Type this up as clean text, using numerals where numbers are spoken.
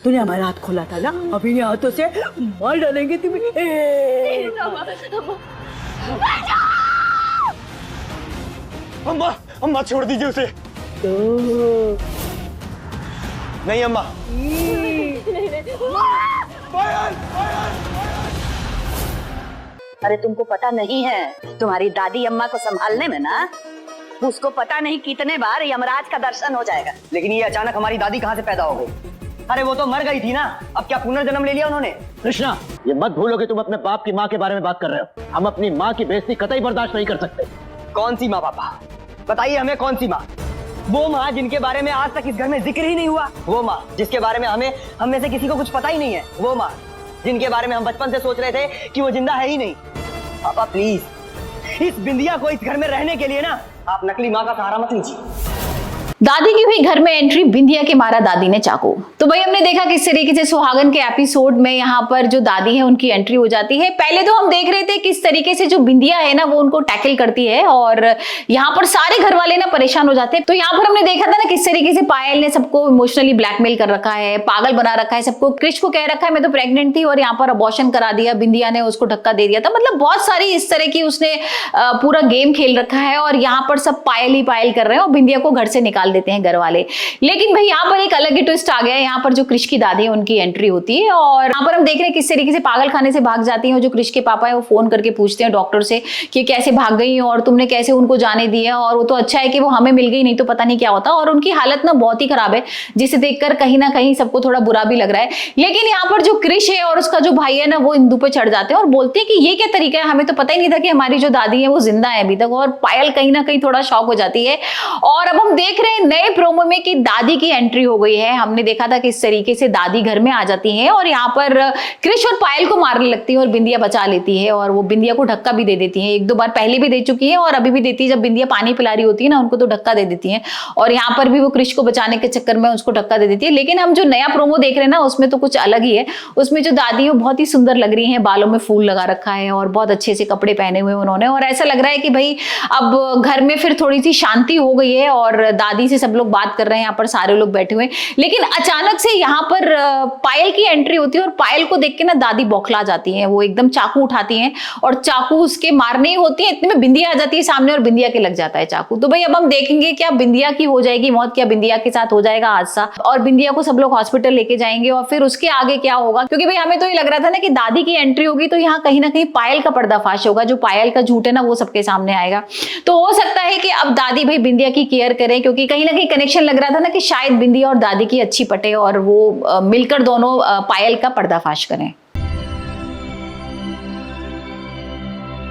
तूने हमारा हाथ खोला था ना, अभी इन हाथों से मार डालेंगे तुम्हें। अम्मा, अम्मा छोड़ दीजिए उसे। नहीं अम्मा। अरे तुमको पता नहीं है, तुम्हारी दादी अम्मा को संभालने में ना, उसको पता नहीं कितने बार यमराज का दर्शन हो जाएगा। लेकिन ये अचानक हमारी दादी कहाँ से पैदा हो गई? अरे वो तो मर गई थी ना, अब क्या पुनर्जन्म ले लिया उन्होंने? कृष्णा, ये मत भूलो कि तुम अपने बाप की माँ के बारे में बात कर रहे हो। हम अपनी माँ की बेइज्जती कतई बर्दाश्त नहीं कर सकते। कौन सी माँ पापा? बताइए हमें, कौन सी माँ? वो माँ जिनके बारे में आज तक इस घर में जिक्र ही नहीं हुआ, वो माँ जिसके बारे में हम में से किसी को कुछ पता ही नहीं है, वो माँ जिनके बारे में हम बचपन से सोच रहे थे कि वो जिंदा है ही नहीं। पापा प्लीज, इस बिंदिया को इस घर में रहने के लिए ना आप नकली माँ का सहारा मत लीजिए। दादी की हुई घर में एंट्री, बिंदिया के मारा दादी ने चाकू। तो भाई हमने देखा किस तरीके से सुहागन के एपिसोड में यहाँ पर जो दादी है उनकी एंट्री हो जाती है। पहले तो हम देख रहे थे किस तरीके से जो बिंदिया है ना वो उनको टैकल करती है और यहाँ पर सारे घर वाले ना परेशान हो जाते हैं। तो यहाँ पर हमने देखा था ना किस तरीके से पायल ने सबको इमोशनली ब्लैकमेल कर रखा है, पागल बना रखा है सबको। क्रिश को कह रखा है मैं तो प्रेग्नेंट थी और यहाँ पर अबॉर्शन करा दिया, बिंदिया ने उसको धक्का दे दिया था। मतलब बहुत सारी इस तरह की उसने पूरा गेम खेल रखा है और यहाँ पर सब पायल ही पायल कर रहे हैं और बिंदिया को घर से निकाल देते हैं घर वाले। लेकिन भाई यहाँ पर एक अलग ही ट्विस्ट आ गया है। यहाँ पर जो क्रिश की दादी है उनकी एंट्री होती है और यहाँ पर हम देख रहे हैं किस तरीके से पागल खाने से भाग जाती हैं। जो क्रिश के पापा है वो फोन करके पूछते हैं डॉक्टर से कि कैसे भाग गई और तुमने कैसे उनको जाने दिया, और वो तो अच्छा है कि वो हमें मिल गई, नहीं तो पता नहीं क्या होता। और उनकी हालत ना बहुत ही खराब है, जिसे देखकर कहीं ना कहीं सबको थोड़ा बुरा भी लग रहा है। लेकिन यहाँ पर जो क्रिश है और उसका जो भाई है ना वो इंदु पे चढ़ जाते हैं और बोलते हैं कि ये क्या तरीका है, हमें तो पता ही नहीं था कि हमारी जो दादी है वो जिंदा है अभी तक। और पायल कहीं ना कहीं थोड़ा शॉक हो जाती है। और अब हम देख रहे हैं नए प्रोमो में कि दादी की एंट्री हो गई है। हमने देखा था कि इस तरीके से दादी घर में आ जाती है और यहाँ पर क्रिश और पायल को मारने लगती है और बिंदिया बचा लेती है और वो बिंदिया को धक्का भी दे देती है। एक दो बार पहले भी दे चुकी है और अभी भी देती है। जब बिंदिया पानी पिला रही होती है ना उनको तो धक्का दे देती है और यहाँ पर भी वो क्रिश को बचाने के चक्कर में उसको धक्का दे देती है। लेकिन हम जो नया प्रोमो देख रहे हैं ना उसमें तो कुछ अलग ही है। उसमें जो दादी है वो बहुत ही सुंदर लग रही है, बालों में फूल लगा रखा है और बहुत अच्छे से कपड़े पहने हुए उन्होंने, और ऐसा लग रहा है कि भाई अब घर में फिर थोड़ी सी शांति हो गई है और दादी से सब लोग बात कर रहे हैं, यहाँ पर सारे लोग बैठे हुए। लेकिन अचानक से यहाँ पर पायल की एंट्री होती है और पायल को देख के ना दादी बौखला जाती है। वो एकदम चाकू उठाती हैं और चाकू उसके मारने ही होती है, इतने में बिंदिया आ जाती है सामने और बिंदिया के लग जाता है चाकू। तो भाई अब हम देखेंगे क्या बिंदिया की हो जाएगी मौत, क्या बिंदिया के साथ हो जाएगा हादसा और बिंदिया को सब लोग हॉस्पिटल लेके जाएंगे और फिर उसके आगे क्या होगा। क्योंकि भाई हमें तो ये लग रहा था ना कि दादी की एंट्री होगी तो यहाँ कहीं ना कहीं पायल का पर्दाफाश होगा, जो पायल का झूठ है ना वो सबके सामने आएगा। तो हो सकता है कि अब दादी भाई बिंदिया की केयर करें, क्योंकि कहीं ना कहीं कनेक्शन लग रहा था ना कि शायद बिंदिया और दादी की अच्छी पटे और वो मिलकर दोनों पायल का पर्दाफाश करें।